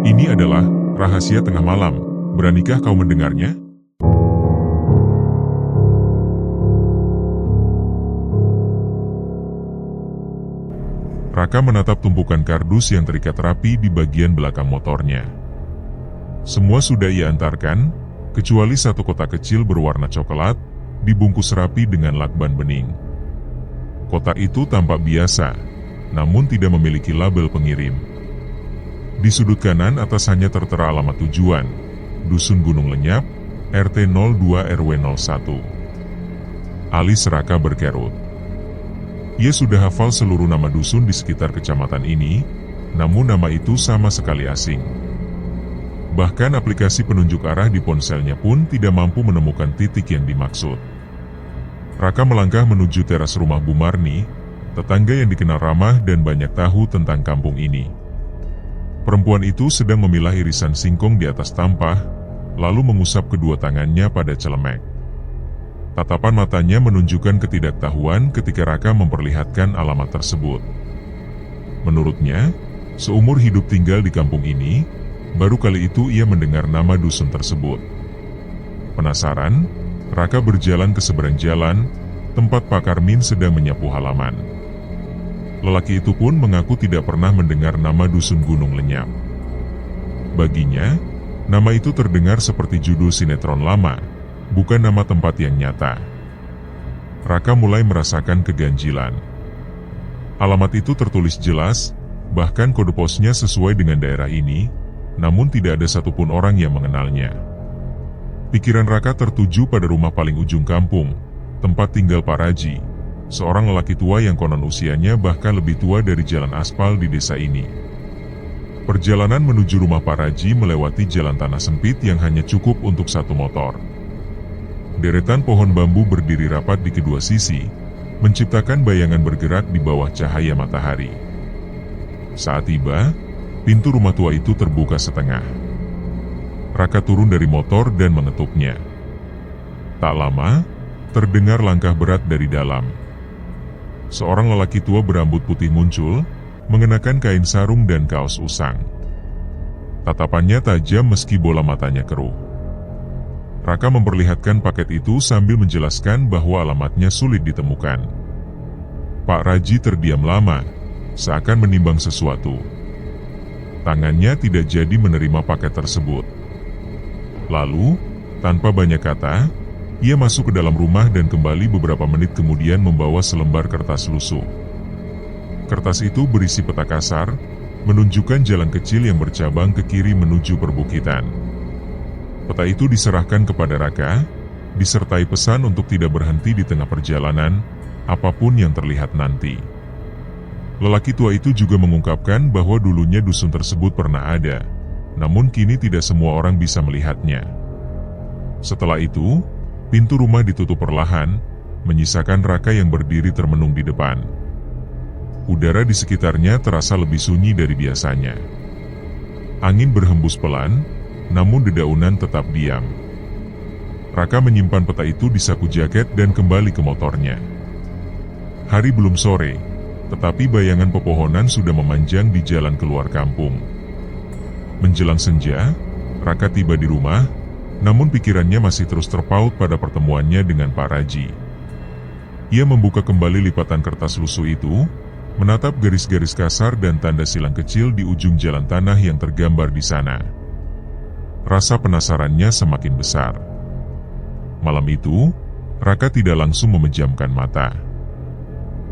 Ini adalah rahasia tengah malam. Beranikah kau mendengarnya? Raka menatap tumpukan kardus yang terikat rapi di bagian belakang motornya. Semua sudah ia antarkan, kecuali satu kotak kecil berwarna coklat, dibungkus rapi dengan lakban bening. Kotak itu tampak biasa, namun tidak memiliki label pengirim. Di sudut kanan atas hanya tertera alamat tujuan, Dusun Gunung Lenyap, RT 02 RW 01. Alis Raka berkerut. Ia sudah hafal seluruh nama dusun di sekitar kecamatan ini, namun nama itu sama sekali asing. Bahkan aplikasi penunjuk arah di ponselnya pun tidak mampu menemukan titik yang dimaksud. Raka melangkah menuju teras rumah Bu Marni, tetangga yang dikenal ramah dan banyak tahu tentang kampung ini. Perempuan itu sedang memilah irisan singkong di atas tampah, lalu mengusap kedua tangannya pada celemek. Tatapan matanya menunjukkan ketidaktahuan ketika Raka memperlihatkan alamat tersebut. Menurutnya, seumur hidup tinggal di kampung ini, baru kali itu ia mendengar nama dusun tersebut. Penasaran, Raka berjalan ke seberang jalan, tempat Pak Karmin sedang menyapu halaman. Lelaki itu pun mengaku tidak pernah mendengar nama dusun Gunung Lenyap. Baginya, nama itu terdengar seperti judul sinetron lama, bukan nama tempat yang nyata. Raka mulai merasakan keganjilan. Alamat itu tertulis jelas, bahkan kode posnya sesuai dengan daerah ini, namun tidak ada satupun orang yang mengenalnya. Pikiran Raka tertuju pada rumah paling ujung kampung, tempat tinggal Pak Raji, seorang lelaki tua yang konon usianya bahkan lebih tua dari jalan aspal di desa ini. Perjalanan menuju rumah Pak Raji melewati jalan tanah sempit yang hanya cukup untuk satu motor. Deretan pohon bambu berdiri rapat di kedua sisi, menciptakan bayangan bergerak di bawah cahaya matahari. Saat tiba, pintu rumah tua itu terbuka setengah. Raka turun dari motor dan mengetuknya. Tak lama, terdengar langkah berat dari dalam. Seorang lelaki tua berambut putih muncul, mengenakan kain sarung dan kaos usang. Tatapannya tajam meski bola matanya keruh. Raka memperlihatkan paket itu sambil menjelaskan bahwa alamatnya sulit ditemukan. Pak Raji terdiam lama, seakan menimbang sesuatu. Tangannya tidak jadi menerima paket tersebut. Lalu, tanpa banyak kata, ia masuk ke dalam rumah dan kembali beberapa menit kemudian membawa selembar kertas lusuh. Kertas itu berisi peta kasar, menunjukkan jalan kecil yang bercabang ke kiri menuju perbukitan. Peta itu diserahkan kepada Raka, disertai pesan untuk tidak berhenti di tengah perjalanan, apapun yang terlihat nanti. Lelaki tua itu juga mengungkapkan bahwa dulunya dusun tersebut pernah ada, namun kini tidak semua orang bisa melihatnya. Setelah itu, pintu rumah ditutup perlahan, menyisakan Raka yang berdiri termenung di depan. Udara di sekitarnya terasa lebih sunyi dari biasanya. Angin berhembus pelan, namun dedaunan tetap diam. Raka menyimpan peta itu di saku jaket dan kembali ke motornya. Hari belum sore, tetapi bayangan pepohonan sudah memanjang di jalan keluar kampung. Menjelang senja, Raka tiba di rumah, namun pikirannya masih terus terpaut pada pertemuannya dengan Pak Raji. Ia membuka kembali lipatan kertas lusuh itu, menatap garis-garis kasar dan tanda silang kecil di ujung jalan tanah yang tergambar di sana. Rasa penasarannya semakin besar. Malam itu, Raka tidak langsung memejamkan mata.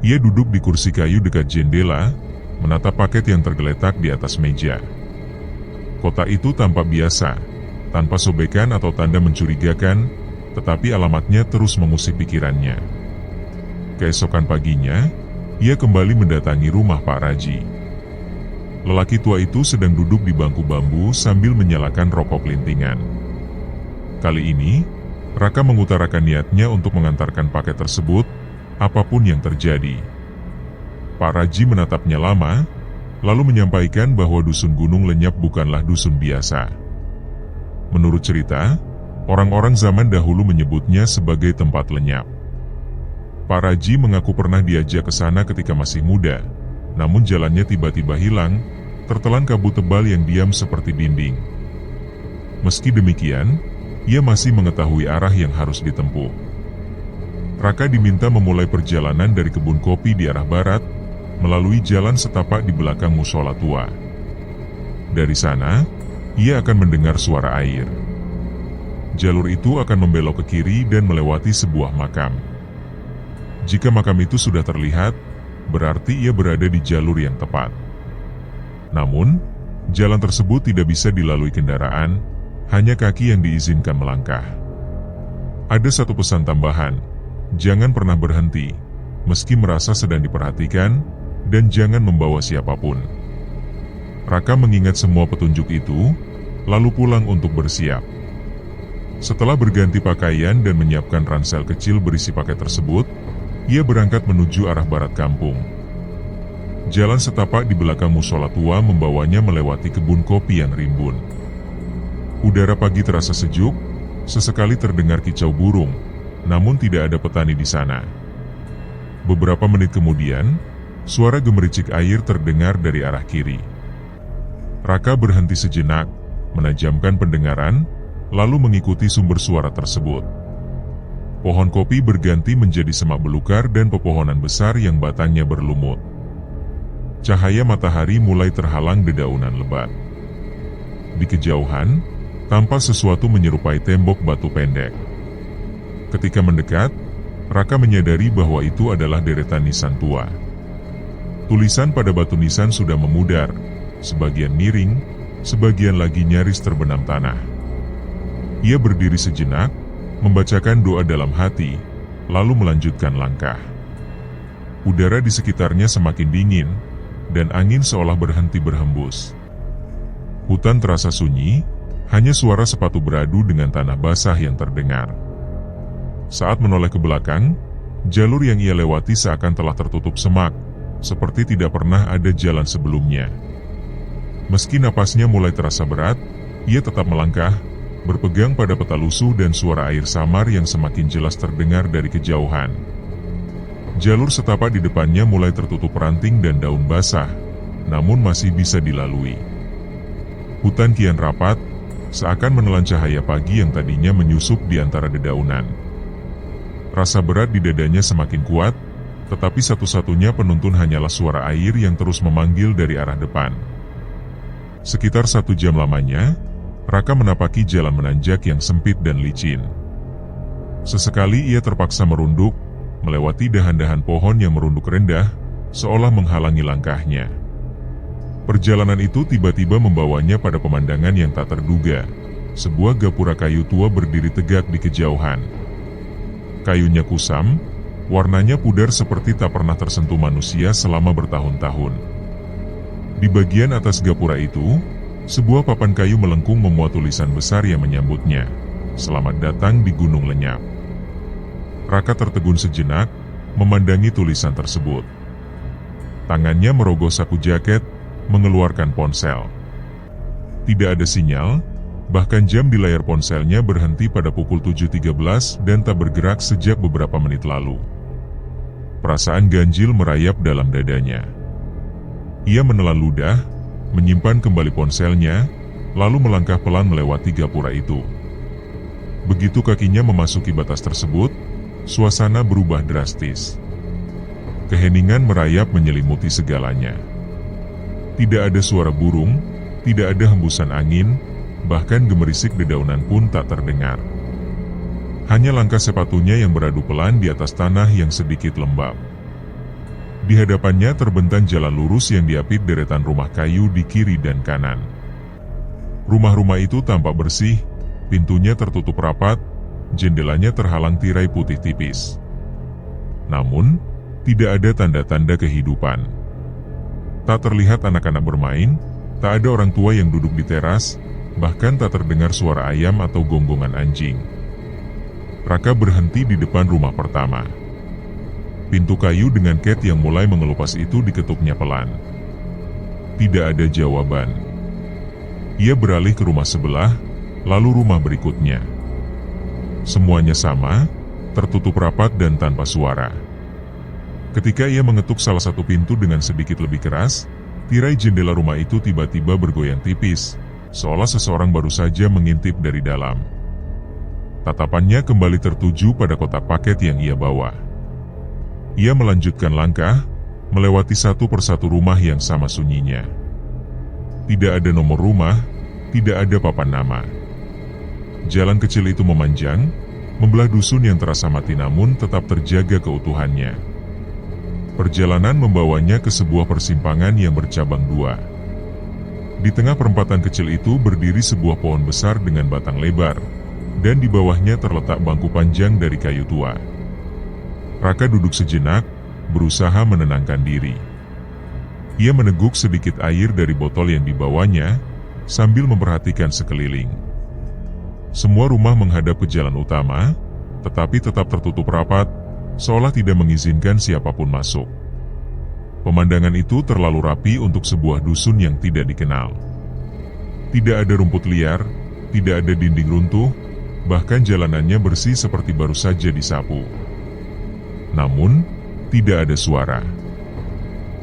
Ia duduk di kursi kayu dekat jendela, menatap paket yang tergeletak di atas meja. Kotak itu tampak biasa, tanpa sobekan atau tanda mencurigakan, tetapi alamatnya terus mengusik pikirannya. Keesokan paginya, ia kembali mendatangi rumah Pak Raji. Lelaki tua itu sedang duduk di bangku bambu sambil menyalakan rokok lintingan. Kali ini, Raka mengutarakan niatnya untuk mengantarkan paket tersebut, apapun yang terjadi. Pak Raji menatapnya lama, lalu menyampaikan bahwa dusun Gunung Lenyap bukanlah dusun biasa. Menurut cerita, orang-orang zaman dahulu menyebutnya sebagai tempat lenyap. Pak Raji mengaku pernah diajak ke sana ketika masih muda, namun jalannya tiba-tiba hilang, tertelan kabut tebal yang diam seperti dinding. Meski demikian, ia masih mengetahui arah yang harus ditempuh. Raka diminta memulai perjalanan dari kebun kopi di arah barat, melalui jalan setapak di belakang musola tua. Dari sana, ia akan mendengar suara air. Jalur itu akan membelok ke kiri dan melewati sebuah makam. Jika makam itu sudah terlihat, berarti ia berada di jalur yang tepat. Namun, jalan tersebut tidak bisa dilalui kendaraan, hanya kaki yang diizinkan melangkah. Ada satu pesan tambahan, jangan pernah berhenti, meski merasa sedang diperhatikan, dan jangan membawa siapapun. Raka mengingat semua petunjuk itu, lalu pulang untuk bersiap. Setelah berganti pakaian dan menyiapkan ransel kecil berisi paket tersebut, ia berangkat menuju arah barat kampung. Jalan setapak di belakang musola tua membawanya melewati kebun kopi yang rimbun. Udara pagi terasa sejuk, sesekali terdengar kicau burung, namun tidak ada petani di sana. Beberapa menit kemudian, suara gemericik air terdengar dari arah kiri. Raka berhenti sejenak, menajamkan pendengaran, lalu mengikuti sumber suara tersebut. Pohon kopi berganti menjadi semak belukar dan pepohonan besar yang batangnya berlumut. Cahaya matahari mulai terhalang dedaunan lebat. Di kejauhan, tampak sesuatu menyerupai tembok batu pendek. Ketika mendekat, Raka menyadari bahwa itu adalah deretan nisan tua. Tulisan pada batu nisan sudah memudar, sebagian miring, sebagian lagi nyaris terbenam tanah. Ia berdiri sejenak, membacakan doa dalam hati, lalu melanjutkan langkah. Udara di sekitarnya semakin dingin, dan angin seolah berhenti berhembus. Hutan terasa sunyi, hanya suara sepatu beradu dengan tanah basah yang terdengar. Saat menoleh ke belakang, jalur yang ia lewati seakan telah tertutup semak, seperti tidak pernah ada jalan sebelumnya. Meski napasnya mulai terasa berat, ia tetap melangkah, berpegang pada peta lusuh dan suara air samar yang semakin jelas terdengar dari kejauhan. Jalur setapak di depannya mulai tertutup ranting dan daun basah, namun masih bisa dilalui. Hutan kian rapat, seakan menelan cahaya pagi yang tadinya menyusup di antara dedaunan. Rasa berat di dadanya semakin kuat, tetapi satu-satunya penuntun hanyalah suara air yang terus memanggil dari arah depan. Sekitar 1 jam lamanya, Raka menapaki jalan menanjak yang sempit dan licin. Sesekali ia terpaksa merunduk, melewati dahan-dahan pohon yang merunduk rendah, seolah menghalangi langkahnya. Perjalanan itu tiba-tiba membawanya pada pemandangan yang tak terduga. Sebuah gapura kayu tua berdiri tegak di kejauhan. Kayunya kusam, warnanya pudar seperti tak pernah tersentuh manusia selama bertahun-tahun. Di bagian atas gapura itu, sebuah papan kayu melengkung memuat tulisan besar yang menyambutnya, "Selamat datang di Gunung Lenyap." Raka tertegun sejenak, memandangi tulisan tersebut. Tangannya merogoh saku jaket, mengeluarkan ponsel. Tidak ada sinyal, bahkan jam di layar ponselnya berhenti pada pukul 7.13 dan tak bergerak sejak beberapa menit lalu. Perasaan ganjil merayap dalam dadanya. Ia menelan ludah, menyimpan kembali ponselnya, lalu melangkah pelan melewati gapura itu. Begitu kakinya memasuki batas tersebut, suasana berubah drastis. Keheningan merayap menyelimuti segalanya. Tidak ada suara burung, tidak ada hembusan angin, bahkan gemerisik dedaunan pun tak terdengar. Hanya langkah sepatunya yang beradu pelan di atas tanah yang sedikit lembab. Di hadapannya terbentang jalan lurus yang diapit deretan rumah kayu di kiri dan kanan. Rumah-rumah itu tampak bersih, pintunya tertutup rapat, jendelanya terhalang tirai putih tipis. Namun, tidak ada tanda-tanda kehidupan. Tak terlihat anak-anak bermain, tak ada orang tua yang duduk di teras, bahkan tak terdengar suara ayam atau gonggongan anjing. Raka berhenti di depan rumah pertama. Pintu kayu dengan ket yang mulai mengelupas itu diketuknya pelan. Tidak ada jawaban. Ia beralih ke rumah sebelah, lalu rumah berikutnya. Semuanya sama, tertutup rapat dan tanpa suara. Ketika ia mengetuk salah satu pintu dengan sedikit lebih keras, tirai jendela rumah itu tiba-tiba bergoyang tipis, seolah seseorang baru saja mengintip dari dalam. Tatapannya kembali tertuju pada kotak paket yang ia bawa. Ia melanjutkan langkah, melewati satu persatu rumah yang sama sunyinya. Tidak ada nomor rumah, tidak ada papan nama. Jalan kecil itu memanjang, membelah dusun yang terasa mati namun tetap terjaga keutuhannya. Perjalanan membawanya ke sebuah persimpangan yang bercabang dua. Di tengah perempatan kecil itu berdiri sebuah pohon besar dengan batang lebar, dan di bawahnya terletak bangku panjang dari kayu tua. Raka duduk sejenak, berusaha menenangkan diri. Ia meneguk sedikit air dari botol yang dibawanya, sambil memperhatikan sekeliling. Semua rumah menghadap ke jalan utama, tetapi tetap tertutup rapat, seolah tidak mengizinkan siapapun masuk. Pemandangan itu terlalu rapi untuk sebuah dusun yang tidak dikenal. Tidak ada rumput liar, tidak ada dinding runtuh, bahkan jalanannya bersih seperti baru saja disapu. Namun, tidak ada suara.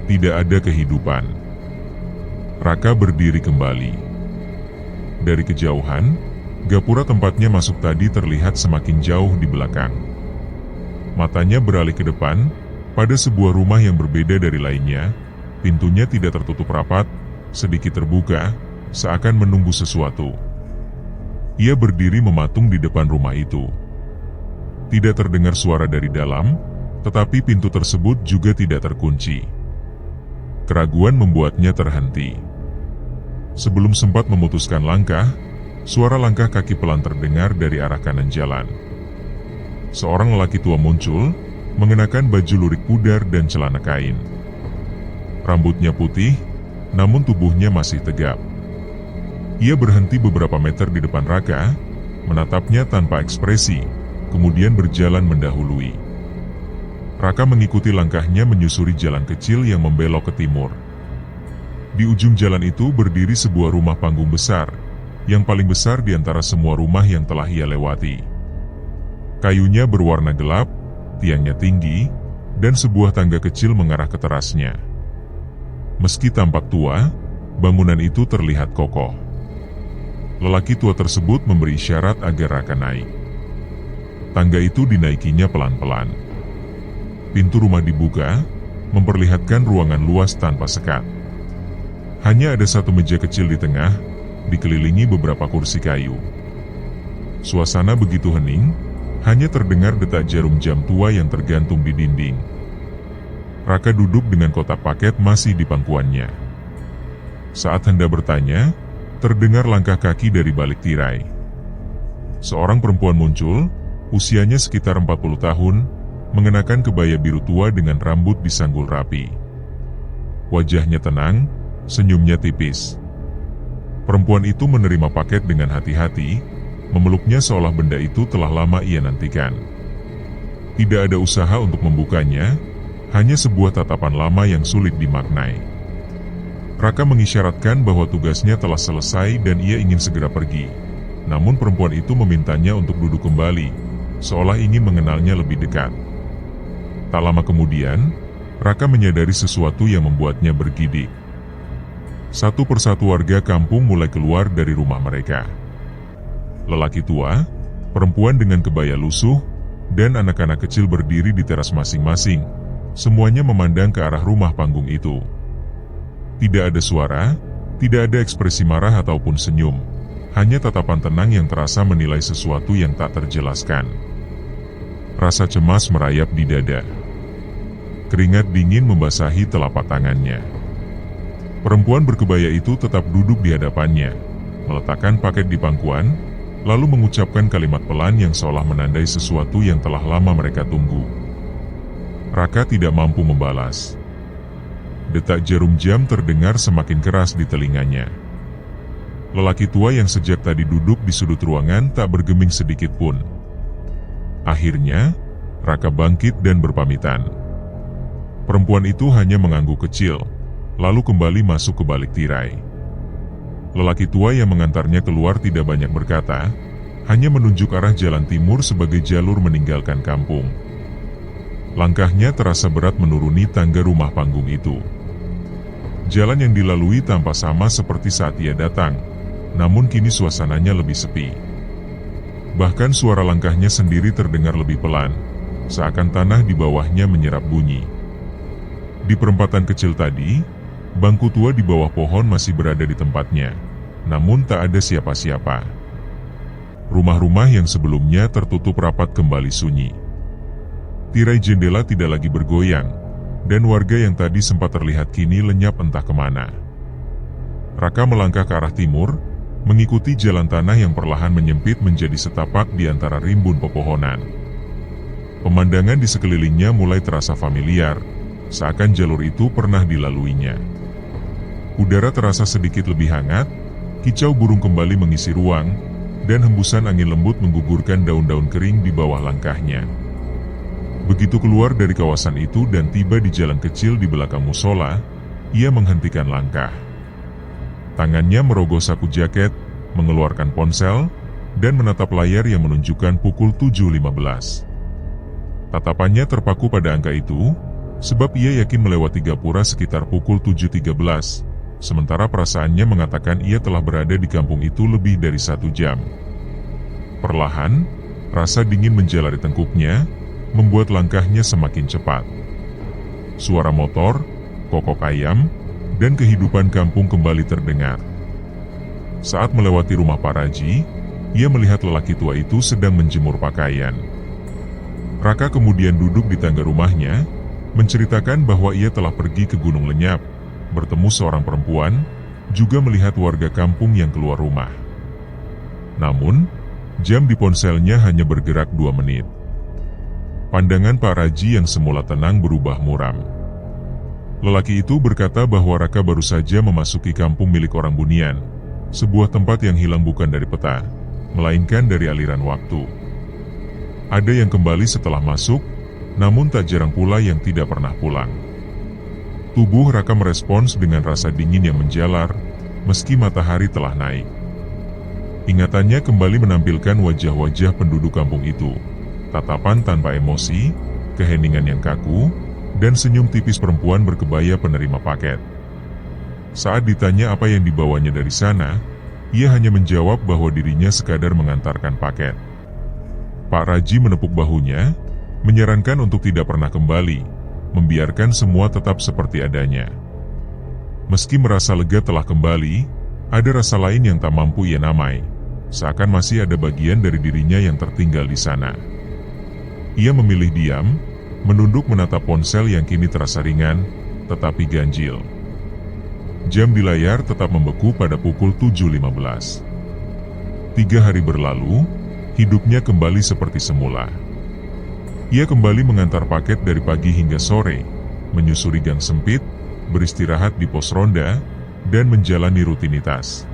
Tidak ada kehidupan. Raka berdiri kembali. Dari kejauhan, gapura tempatnya masuk tadi terlihat semakin jauh di belakang. Matanya beralih ke depan, pada sebuah rumah yang berbeda dari lainnya. Pintunya tidak tertutup rapat, sedikit terbuka, seakan menunggu sesuatu. Ia berdiri mematung di depan rumah itu. Tidak terdengar suara dari dalam, tetapi pintu tersebut juga tidak terkunci. Keraguan membuatnya terhenti. Sebelum sempat memutuskan langkah, suara langkah kaki pelan terdengar dari arah kanan jalan. Seorang lelaki tua muncul, mengenakan baju lurik pudar dan celana kain. Rambutnya putih, namun tubuhnya masih tegap. Ia berhenti beberapa meter di depan Raka, menatapnya tanpa ekspresi, kemudian berjalan mendahului. Raka mengikuti langkahnya menyusuri jalan kecil yang membelok ke timur. Di ujung jalan itu berdiri sebuah rumah panggung besar, yang paling besar di antara semua rumah yang telah ia lewati. Kayunya berwarna gelap, tiangnya tinggi, dan sebuah tangga kecil mengarah ke terasnya. Meski tampak tua, bangunan itu terlihat kokoh. Lelaki tua tersebut memberi isyarat agar Raka naik. Tangga itu dinaikinya pelan-pelan. Pintu rumah dibuka, memperlihatkan ruangan luas tanpa sekat. Hanya ada satu meja kecil di tengah, dikelilingi beberapa kursi kayu. Suasana begitu hening, hanya terdengar detak jarum jam tua yang tergantung di dinding. Raka duduk dengan kotak paket masih di pangkuannya. Saat hendak bertanya, terdengar langkah kaki dari balik tirai. Seorang perempuan muncul, usianya sekitar 40 tahun, mengenakan kebaya biru tua dengan rambut disanggul rapi. Wajahnya tenang, senyumnya tipis. Perempuan itu menerima paket dengan hati-hati, memeluknya seolah benda itu telah lama ia nantikan. Tidak ada usaha untuk membukanya, hanya sebuah tatapan lama yang sulit dimaknai. Raka mengisyaratkan bahwa tugasnya telah selesai dan ia ingin segera pergi. Namun perempuan itu memintanya untuk duduk kembali, seolah ingin mengenalnya lebih dekat. Tak lama kemudian, Raka menyadari sesuatu yang membuatnya bergidik. Satu persatu warga kampung mulai keluar dari rumah mereka. Lelaki tua, perempuan dengan kebaya lusuh, dan anak-anak kecil berdiri di teras masing-masing. Semuanya memandang ke arah rumah panggung itu. Tidak ada suara, tidak ada ekspresi marah ataupun senyum, hanya tatapan tenang yang terasa menilai sesuatu yang tak terjelaskan. Rasa cemas merayap di dada. Keringat dingin membasahi telapak tangannya. Perempuan berkebaya itu tetap duduk di hadapannya, meletakkan paket di pangkuan, lalu mengucapkan kalimat pelan yang seolah menandai sesuatu yang telah lama mereka tunggu. Raka tidak mampu membalas. Detak jarum jam terdengar semakin keras di telinganya. Lelaki tua yang sejak tadi duduk di sudut ruangan tak bergeming sedikit pun. Akhirnya, Raka bangkit dan berpamitan. Perempuan itu hanya mengangguk kecil, lalu kembali masuk ke balik tirai. Lelaki tua yang mengantarnya keluar tidak banyak berkata, hanya menunjuk arah jalan timur sebagai jalur meninggalkan kampung. Langkahnya terasa berat menuruni tangga rumah panggung itu. Jalan yang dilalui tampak sama seperti saat ia datang, namun kini suasananya lebih sepi. Bahkan suara langkahnya sendiri terdengar lebih pelan, seakan tanah di bawahnya menyerap bunyi. Di perempatan kecil tadi, bangku tua di bawah pohon masih berada di tempatnya, namun tak ada siapa-siapa. Rumah-rumah yang sebelumnya tertutup rapat kembali sunyi. Tirai jendela tidak lagi bergoyang, dan warga yang tadi sempat terlihat kini lenyap entah kemana. Raka melangkah ke arah timur, mengikuti jalan tanah yang perlahan menyempit menjadi setapak di antara rimbun pepohonan. Pemandangan di sekelilingnya mulai terasa familiar, seakan jalur itu pernah dilaluinya. Udara terasa sedikit lebih hangat, kicau burung kembali mengisi ruang, dan hembusan angin lembut menggugurkan daun-daun kering di bawah langkahnya. Begitu keluar dari kawasan itu dan tiba di jalan kecil di belakang musola, ia menghentikan langkah. Tangannya merogoh saku jaket, mengeluarkan ponsel, dan menatap layar yang menunjukkan pukul 7.15. Tatapannya terpaku pada angka itu, sebab ia yakin melewati gapura sekitar pukul 7.13, sementara perasaannya mengatakan ia telah berada di kampung itu lebih dari 1 jam. Perlahan, rasa dingin menjalari tengkuknya, membuat langkahnya semakin cepat. Suara motor, kokok ayam, dan kehidupan kampung kembali terdengar. Saat melewati rumah Pak Raji, ia melihat lelaki tua itu sedang menjemur pakaian. Raka kemudian duduk di tangga rumahnya, menceritakan bahwa ia telah pergi ke Gunung Lenyap, bertemu seorang perempuan, juga melihat warga kampung yang keluar rumah. Namun, jam di ponselnya hanya bergerak 2 menit. Pandangan Pak Raji yang semula tenang berubah muram. Lelaki itu berkata bahwa Raka baru saja memasuki kampung milik orang Bunian, sebuah tempat yang hilang bukan dari peta, melainkan dari aliran waktu. Ada yang kembali setelah masuk, namun tak jarang pula yang tidak pernah pulang. Tubuh Raka merespons dengan rasa dingin yang menjalar, meski matahari telah naik. Ingatannya kembali menampilkan wajah-wajah penduduk kampung itu. Tatapan tanpa emosi, keheningan yang kaku, dan senyum tipis perempuan berkebaya penerima paket. Saat ditanya apa yang dibawanya dari sana, ia hanya menjawab bahwa dirinya sekadar mengantarkan paket. Pak Raji menepuk bahunya, menyarankan untuk tidak pernah kembali, membiarkan semua tetap seperti adanya. Meski merasa lega telah kembali, ada rasa lain yang tak mampu ia namai, seakan masih ada bagian dari dirinya yang tertinggal di sana. Ia memilih diam, menunduk menatap ponsel yang kini terasa ringan, tetapi ganjil. Jam di layar tetap membeku pada pukul 7.15. 3 hari berlalu, hidupnya kembali seperti semula. Ia kembali mengantar paket dari pagi hingga sore, menyusuri gang sempit, beristirahat di pos ronda, dan menjalani rutinitas.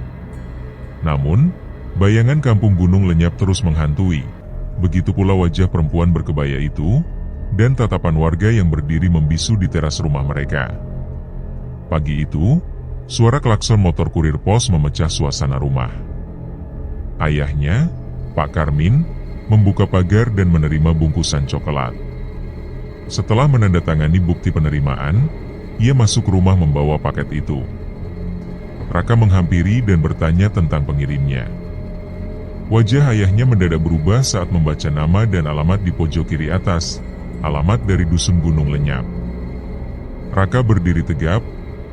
Namun, bayangan kampung Gunung Lenyap terus menghantui. Begitu pula wajah perempuan berkebaya itu, dan tatapan warga yang berdiri membisu di teras rumah mereka. Pagi itu, suara klakson motor kurir pos memecah suasana rumah. Ayahnya, Pak Karmin, membuka pagar dan menerima bungkusan coklat. Setelah menandatangani bukti penerimaan, ia masuk rumah membawa paket itu. Raka menghampiri dan bertanya tentang pengirimnya. Wajah ayahnya mendadak berubah saat membaca nama dan alamat di pojok kiri atas, alamat dari Dusun Gunung Lenyap. Raka berdiri tegap,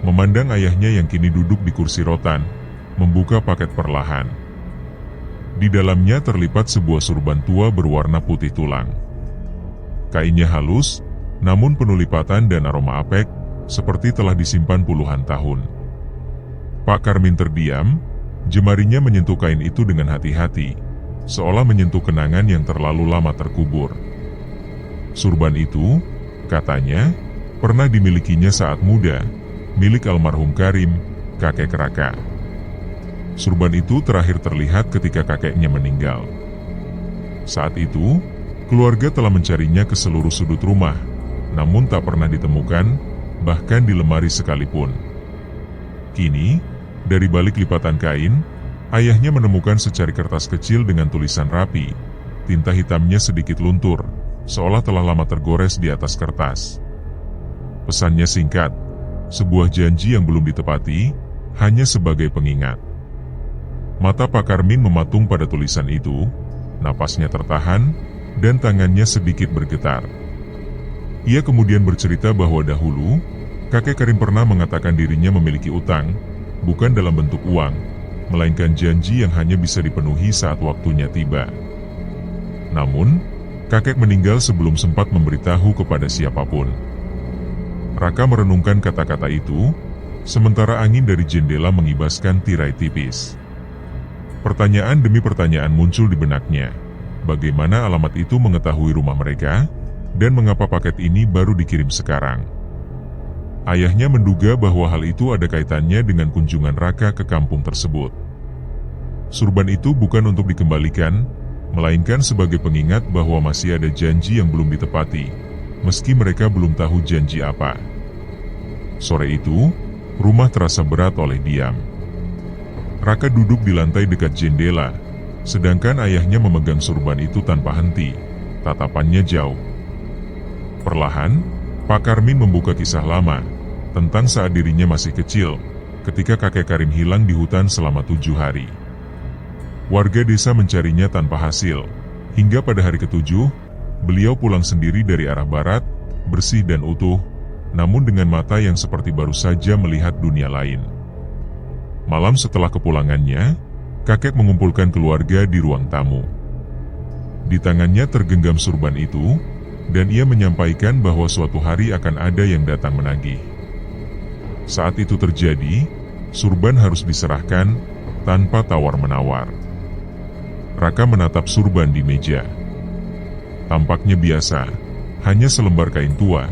memandang ayahnya yang kini duduk di kursi rotan, membuka paket perlahan. Di dalamnya terlipat sebuah surban tua berwarna putih tulang. Kainnya halus, namun penuh lipatan dan aroma apek, seperti telah disimpan puluhan tahun. Pak Karmin terdiam, jemarinya menyentuh kain itu dengan hati-hati, seolah menyentuh kenangan yang terlalu lama terkubur. Surban itu, katanya, pernah dimilikinya saat muda, milik almarhum Karim, kakek Raka. Surban itu terakhir terlihat ketika kakeknya meninggal. Saat itu, keluarga telah mencarinya ke seluruh sudut rumah, namun tak pernah ditemukan, bahkan di lemari sekalipun. Kini, dari balik lipatan kain, ayahnya menemukan secari kertas kecil dengan tulisan rapi. Tinta hitamnya sedikit luntur, seolah telah lama tergores di atas kertas. Pesannya singkat, sebuah janji yang belum ditepati, hanya sebagai pengingat. Mata Pak Karmin mematung pada tulisan itu, napasnya tertahan, dan tangannya sedikit bergetar. Ia kemudian bercerita bahwa dahulu, kakek Karim pernah mengatakan dirinya memiliki utang, bukan dalam bentuk uang, melainkan janji yang hanya bisa dipenuhi saat waktunya tiba. Namun, kakek meninggal sebelum sempat memberitahu kepada siapapun. Raka merenungkan kata-kata itu, sementara angin dari jendela mengibaskan tirai tipis. Pertanyaan demi pertanyaan muncul di benaknya. Bagaimana alamat itu mengetahui rumah mereka, dan mengapa paket ini baru dikirim sekarang? Ayahnya menduga bahwa hal itu ada kaitannya dengan kunjungan Raka ke kampung tersebut. Surban itu bukan untuk dikembalikan, melainkan sebagai pengingat bahwa masih ada janji yang belum ditepati, meski mereka belum tahu janji apa. Sore itu, rumah terasa berat oleh diam. Raka duduk di lantai dekat jendela, sedangkan ayahnya memegang surban itu tanpa henti, tatapannya jauh. Perlahan, Pak Karmin membuka kisah lama, tentang saat dirinya masih kecil, ketika kakek Karim hilang di hutan selama 7 hari. Warga desa mencarinya tanpa hasil, hingga pada hari ke-7, beliau pulang sendiri dari arah barat, bersih dan utuh, namun dengan mata yang seperti baru saja melihat dunia lain. Malam setelah kepulangannya, kakek mengumpulkan keluarga di ruang tamu. Di tangannya tergenggam surban itu, dan ia menyampaikan bahwa suatu hari akan ada yang datang menagih. Saat itu terjadi, surban harus diserahkan, tanpa tawar-menawar. Raka menatap surban di meja. Tampaknya biasa, hanya selembar kain tua,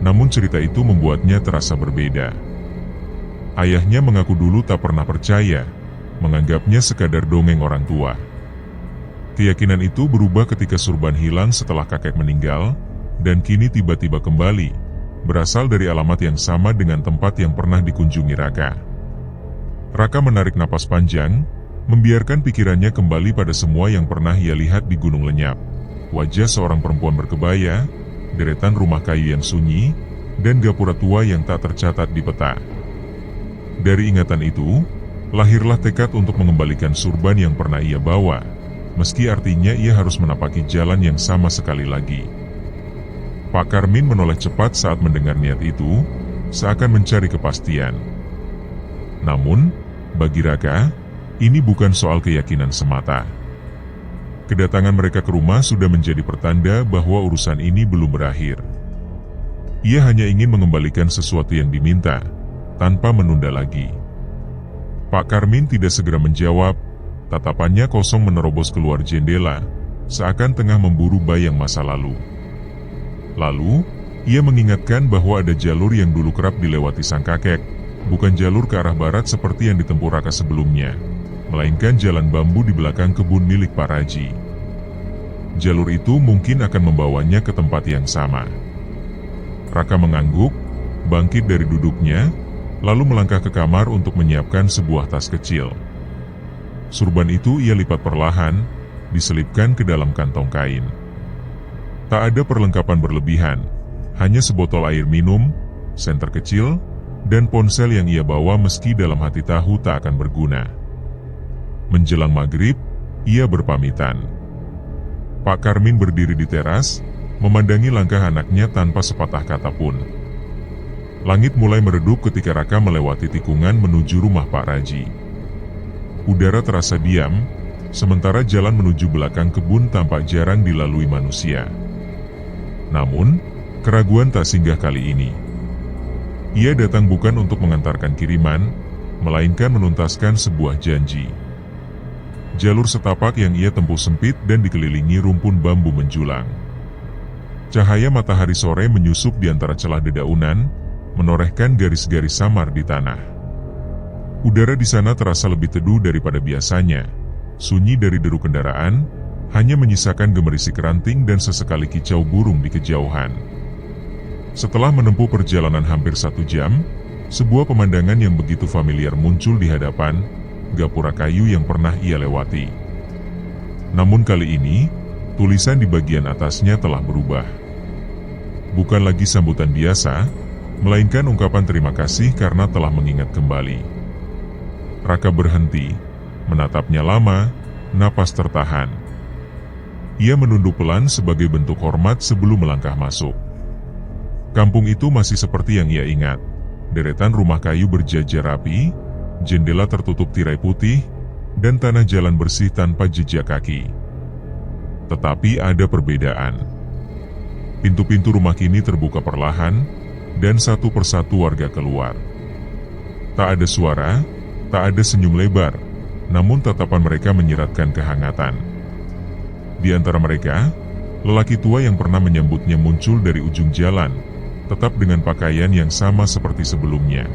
namun cerita itu membuatnya terasa berbeda. Ayahnya mengaku dulu tak pernah percaya, menganggapnya sekadar dongeng orang tua. Keyakinan itu berubah ketika surban hilang setelah kakek meninggal, dan kini tiba-tiba kembali, berasal dari alamat yang sama dengan tempat yang pernah dikunjungi Raka. Raka menarik napas panjang, membiarkan pikirannya kembali pada semua yang pernah ia lihat di Gunung Lenyap. Wajah seorang perempuan berkebaya, deretan rumah kayu yang sunyi, dan gapura tua yang tak tercatat di peta. Dari ingatan itu, lahirlah tekad untuk mengembalikan surban yang pernah ia bawa, meski artinya ia harus menapaki jalan yang sama sekali lagi. Pak Karmin menoleh cepat saat mendengar niat itu, seakan mencari kepastian. Namun, bagi Raka, ini bukan soal keyakinan semata. Kedatangan mereka ke rumah sudah menjadi pertanda bahwa urusan ini belum berakhir. Ia hanya ingin mengembalikan sesuatu yang diminta, tanpa menunda lagi. Pak Karmin tidak segera menjawab, tatapannya kosong menerobos keluar jendela, seakan tengah memburu bayang masa lalu. Lalu, ia mengingatkan bahwa ada jalur yang dulu kerap dilewati sang kakek, bukan jalur ke arah barat seperti yang ditempuh Raka sebelumnya, melainkan jalan bambu di belakang kebun milik Pak Raji. Jalur itu mungkin akan membawanya ke tempat yang sama. Raka mengangguk, bangkit dari duduknya, lalu melangkah ke kamar untuk menyiapkan sebuah tas kecil. Surban itu ia lipat perlahan, diselipkan ke dalam kantong kain. Tak ada perlengkapan berlebihan, hanya sebotol air minum, senter kecil, dan ponsel yang ia bawa meski dalam hati tahu tak akan berguna. Menjelang maghrib, ia berpamitan. Pak Karmin berdiri di teras, memandangi langkah anaknya tanpa sepatah kata pun. Langit mulai meredup ketika Raka melewati tikungan menuju rumah Pak Raji. Udara terasa diam, sementara jalan menuju belakang kebun tampak jarang dilalui manusia. Namun, keraguan tak singgah kali ini. Ia datang bukan untuk mengantarkan kiriman, melainkan menuntaskan sebuah janji. Jalur setapak yang ia tempuh sempit dan dikelilingi rumpun bambu menjulang. Cahaya matahari sore menyusup di antara celah dedaunan, menorehkan garis-garis samar di tanah. Udara di sana terasa lebih teduh daripada biasanya, sunyi dari deru kendaraan, hanya menyisakan gemerisik ranting dan sesekali kicau burung di kejauhan. Setelah menempuh perjalanan hampir 1 jam, sebuah pemandangan yang begitu familiar muncul di hadapan, gapura kayu yang pernah ia lewati. Namun kali ini, tulisan di bagian atasnya telah berubah. Bukan lagi sambutan biasa, melainkan ungkapan terima kasih karena telah mengingat kembali. Raka berhenti, menatapnya lama, napas tertahan. Ia menunduk pelan sebagai bentuk hormat sebelum melangkah masuk. Kampung itu masih seperti yang ia ingat. Deretan rumah kayu berjajar rapi, jendela tertutup tirai putih, dan tanah jalan bersih tanpa jejak kaki. Tetapi ada perbedaan. Pintu-pintu rumah kini terbuka perlahan, dan satu persatu warga keluar. Tak ada suara, tak ada senyum lebar, namun tatapan mereka menyiratkan kehangatan. Di antara mereka, lelaki tua yang pernah menyambutnya muncul dari ujung jalan, tetap dengan pakaian yang sama seperti sebelumnya.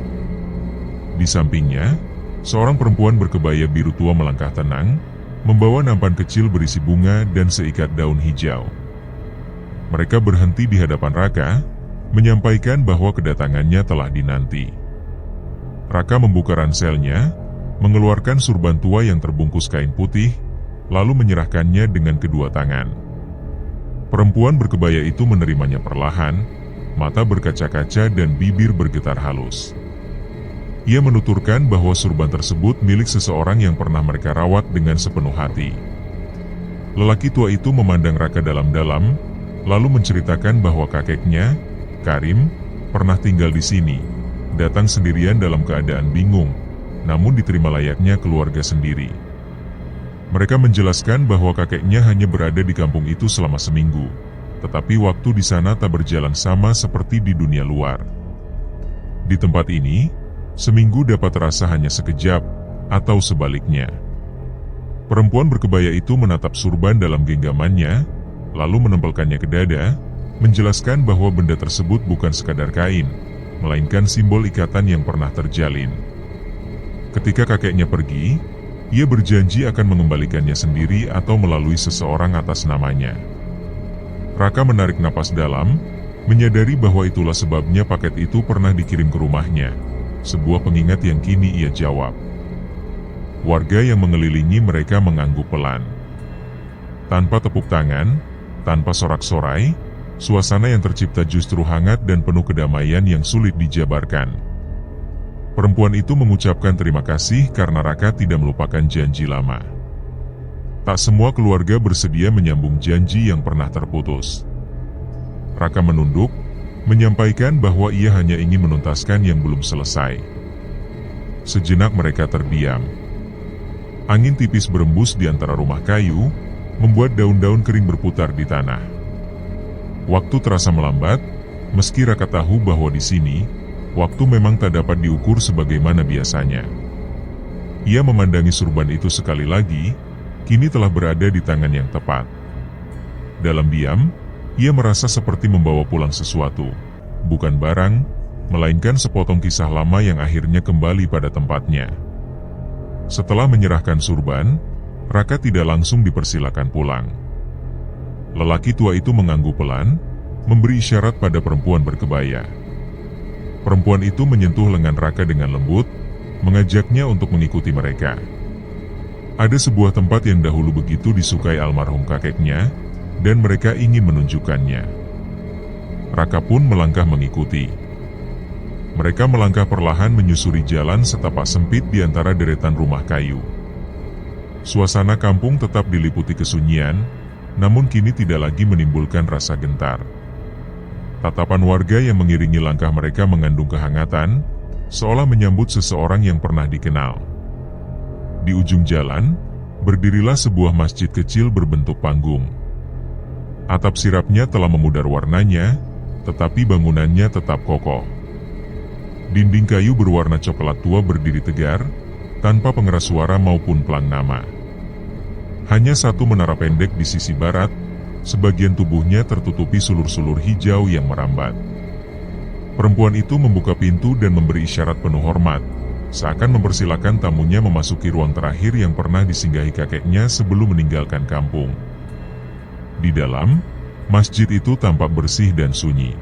Di sampingnya, seorang perempuan berkebaya biru tua melangkah tenang, membawa nampan kecil berisi bunga dan seikat daun hijau. Mereka berhenti di hadapan Raka, menyampaikan bahwa kedatangannya telah dinanti. Raka membuka ranselnya, mengeluarkan surban tua yang terbungkus kain putih, lalu menyerahkannya dengan kedua tangan. Perempuan berkebaya itu menerimanya perlahan, mata berkaca-kaca dan bibir bergetar halus. Ia menuturkan bahwa surban tersebut milik seseorang yang pernah mereka rawat dengan sepenuh hati. Lelaki tua itu memandang Raka dalam-dalam, lalu menceritakan bahwa kakeknya, Karim, pernah tinggal di sini, datang sendirian dalam keadaan bingung, namun diterima layaknya keluarga sendiri. Mereka menjelaskan bahwa kakeknya hanya berada di kampung itu selama seminggu, tetapi waktu di sana tak berjalan sama seperti di dunia luar. Di tempat ini, seminggu dapat terasa hanya sekejap, atau sebaliknya. Perempuan berkebaya itu menatap surban dalam genggamannya, lalu menempelkannya ke dada, menjelaskan bahwa benda tersebut bukan sekadar kain, melainkan simbol ikatan yang pernah terjalin. Ketika kakeknya pergi, ia berjanji akan mengembalikannya sendiri atau melalui seseorang atas namanya. Raka menarik napas dalam, menyadari bahwa itulah sebabnya paket itu pernah dikirim ke rumahnya. Sebuah pengingat yang kini ia jawab. Warga yang mengelilingi mereka mengangguk pelan. Tanpa tepuk tangan, tanpa sorak-sorai, suasana yang tercipta justru hangat dan penuh kedamaian yang sulit dijabarkan. Perempuan itu mengucapkan terima kasih karena Raka tidak melupakan janji lama. Tak semua keluarga bersedia menyambung janji yang pernah terputus. Raka menunduk, menyampaikan bahwa ia hanya ingin menuntaskan yang belum selesai. Sejenak mereka terdiam. Angin tipis berembus di antara rumah kayu, membuat daun-daun kering berputar di tanah. Waktu terasa melambat, meski Raka tahu bahwa di sini, waktu memang tak dapat diukur sebagaimana biasanya. Ia memandangi surban itu sekali lagi, kini telah berada di tangan yang tepat. Dalam diam, ia merasa seperti membawa pulang sesuatu, bukan barang, melainkan sepotong kisah lama yang akhirnya kembali pada tempatnya. Setelah menyerahkan surban, Raka tidak langsung dipersilakan pulang. Lelaki tua itu mengangguk pelan, memberi isyarat pada perempuan berkebaya. Perempuan itu menyentuh lengan Raka dengan lembut, mengajaknya untuk mengikuti mereka. Ada sebuah tempat yang dahulu begitu disukai almarhum kakeknya, dan mereka ingin menunjukkannya. Raka pun melangkah mengikuti. Mereka melangkah perlahan menyusuri jalan setapak sempit di antara deretan rumah kayu. Suasana kampung tetap diliputi kesunyian, namun kini tidak lagi menimbulkan rasa gentar. Tatapan warga yang mengiringi langkah mereka mengandung kehangatan, seolah menyambut seseorang yang pernah dikenal. Di ujung jalan, berdirilah sebuah masjid kecil berbentuk panggung. Atap sirapnya telah memudar warnanya, tetapi bangunannya tetap kokoh. Dinding kayu berwarna coklat tua berdiri tegar, tanpa pengeras suara maupun pelang nama. Hanya satu menara pendek di sisi barat, sebagian tubuhnya tertutupi sulur-sulur hijau yang merambat. Perempuan itu membuka pintu dan memberi isyarat penuh hormat, seakan mempersilahkan tamunya memasuki ruang terakhir yang pernah disinggahi kakeknya sebelum meninggalkan kampung. Di dalam, masjid itu tampak bersih dan sunyi.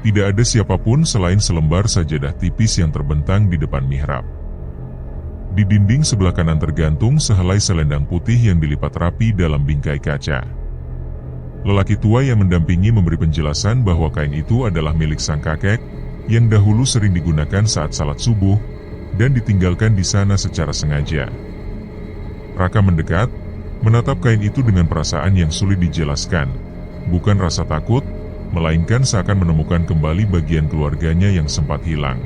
Tidak ada siapapun selain selembar sajadah tipis yang terbentang di depan mihrab. Di dinding sebelah kanan tergantung sehelai selendang putih yang dilipat rapi dalam bingkai kaca. Lelaki tua yang mendampingi memberi penjelasan bahwa kain itu adalah milik sang kakek, yang dahulu sering digunakan saat salat subuh dan ditinggalkan di sana secara sengaja. Raka mendekat, menatap kain itu dengan perasaan yang sulit dijelaskan, bukan rasa takut, melainkan seakan menemukan kembali bagian keluarganya yang sempat hilang.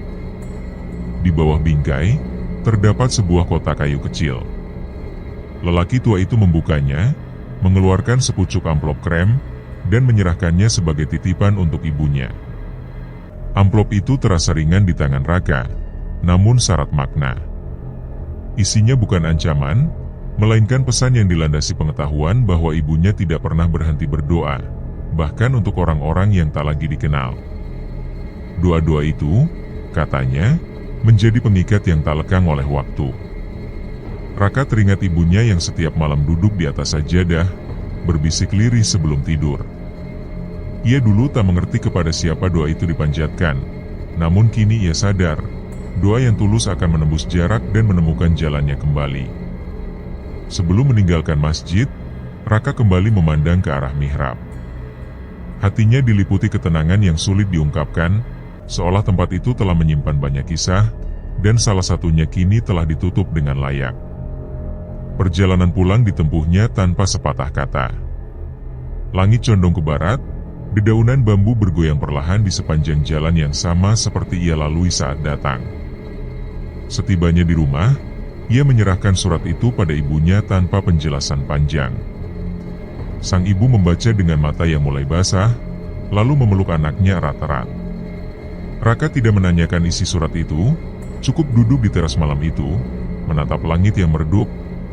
Di bawah bingkai, terdapat sebuah kotak kayu kecil. Lelaki tua itu membukanya, mengeluarkan sepucuk amplop krem, dan menyerahkannya sebagai titipan untuk ibunya. Amplop itu terasa ringan di tangan Raka, namun syarat makna. Isinya bukan ancaman, melainkan pesan yang dilandasi pengetahuan bahwa ibunya tidak pernah berhenti berdoa, bahkan untuk orang-orang yang tak lagi dikenal. Doa-doa itu, katanya, menjadi pengikat yang tak lekang oleh waktu. Raka teringat ibunya yang setiap malam duduk di atas sajadah, berbisik lirih sebelum tidur. Ia dulu tak mengerti kepada siapa doa itu dipanjatkan, namun kini ia sadar, doa yang tulus akan menembus jarak dan menemukan jalannya kembali. Sebelum meninggalkan masjid, Raka kembali memandang ke arah mihrab. Hatinya diliputi ketenangan yang sulit diungkapkan, seolah tempat itu telah menyimpan banyak kisah, dan salah satunya kini telah ditutup dengan layak. Perjalanan pulang ditempuhnya tanpa sepatah kata. Langit condong ke barat, dedaunan bambu bergoyang perlahan di sepanjang jalan yang sama seperti ia lalui saat datang. Setibanya di rumah, ia menyerahkan surat itu pada ibunya tanpa penjelasan panjang. Sang ibu membaca dengan mata yang mulai basah, lalu memeluk anaknya erat-erat. Raka tidak menanyakan isi surat itu, cukup duduk di teras malam itu, menatap langit yang meredup,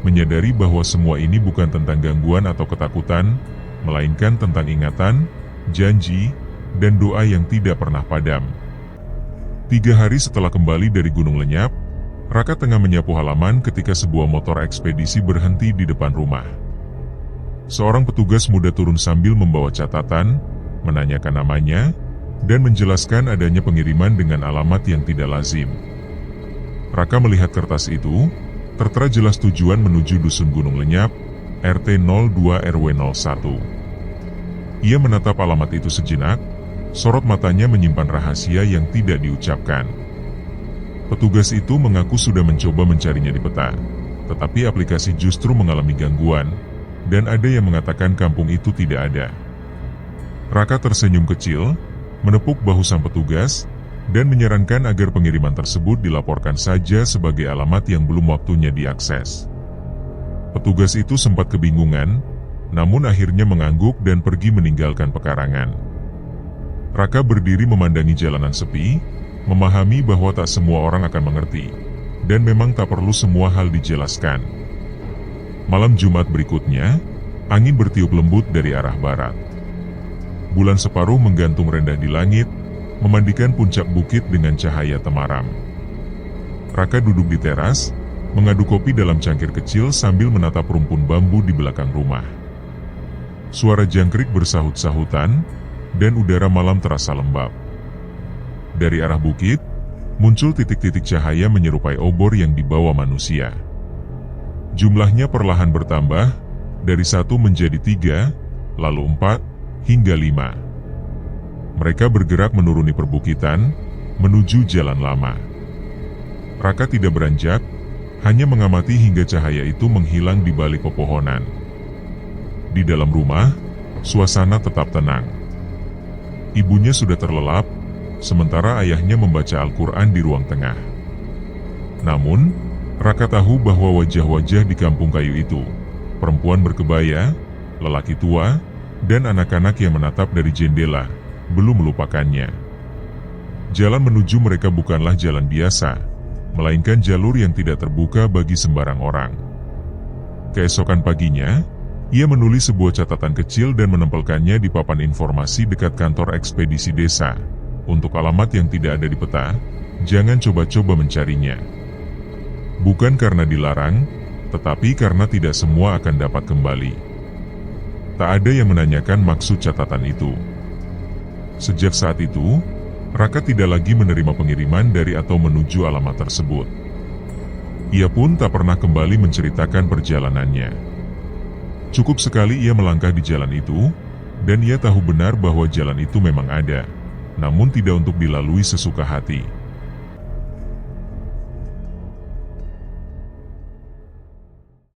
menyadari bahwa semua ini bukan tentang gangguan atau ketakutan, melainkan tentang ingatan, janji, dan doa yang tidak pernah padam. 3 hari setelah kembali dari Gunung Lenyap, Raka tengah menyapu halaman ketika sebuah motor ekspedisi berhenti di depan rumah. Seorang petugas muda turun sambil membawa catatan, menanyakan namanya, dan menjelaskan adanya pengiriman dengan alamat yang tidak lazim. Raka melihat kertas itu, tertera jelas tujuan menuju Dusun Gunung Lenyap, RT 02 RW 01. Ia menatap alamat itu sejenak, sorot matanya menyimpan rahasia yang tidak diucapkan. Petugas itu mengaku sudah mencoba mencarinya di peta, tetapi aplikasi justru mengalami gangguan, dan ada yang mengatakan kampung itu tidak ada. Raka tersenyum kecil, menepuk bahu sang petugas, dan menyarankan agar pengiriman tersebut dilaporkan saja sebagai alamat yang belum waktunya diakses. Petugas itu sempat kebingungan, namun akhirnya mengangguk dan pergi meninggalkan pekarangan. Raka berdiri memandangi jalanan sepi, memahami bahwa tak semua orang akan mengerti, dan memang tak perlu semua hal dijelaskan. Malam Jumat berikutnya, angin bertiup lembut dari arah barat. Bulan separuh menggantung rendah di langit, memandikan puncak bukit dengan cahaya temaram. Raka duduk di teras, mengaduk kopi dalam cangkir kecil sambil menatap rumpun bambu di belakang rumah. Suara jangkrik bersahut-sahutan, dan udara malam terasa lembab. Dari arah bukit, muncul titik-titik cahaya menyerupai obor yang dibawa manusia. Jumlahnya perlahan bertambah, dari 1 menjadi 3, lalu 4, hingga 5. Mereka bergerak menuruni perbukitan, menuju jalan lama. Raka tidak beranjak, hanya mengamati hingga cahaya itu menghilang di balik pepohonan. Di dalam rumah, suasana tetap tenang. Ibunya sudah terlelap, sementara ayahnya membaca Al-Quran di ruang tengah. Namun, Raka tahu bahwa wajah-wajah di kampung kayu itu, perempuan berkebaya, lelaki tua, dan anak-anak yang menatap dari jendela, belum melupakannya. Jalan menuju mereka bukanlah jalan biasa, melainkan jalur yang tidak terbuka bagi sembarang orang. Keesokan paginya, ia menulis sebuah catatan kecil dan menempelkannya di papan informasi dekat kantor ekspedisi desa. Untuk alamat yang tidak ada di peta, jangan coba-coba mencarinya. Bukan karena dilarang, tetapi karena tidak semua akan dapat kembali. Tak ada yang menanyakan maksud catatan itu. Sejak saat itu, Raka tidak lagi menerima pengiriman dari atau menuju alamat tersebut. Ia pun tak pernah kembali menceritakan perjalanannya. Cukup sekali ia melangkah di jalan itu, dan ia tahu benar bahwa jalan itu memang ada, namun tidak untuk dilalui sesuka hati.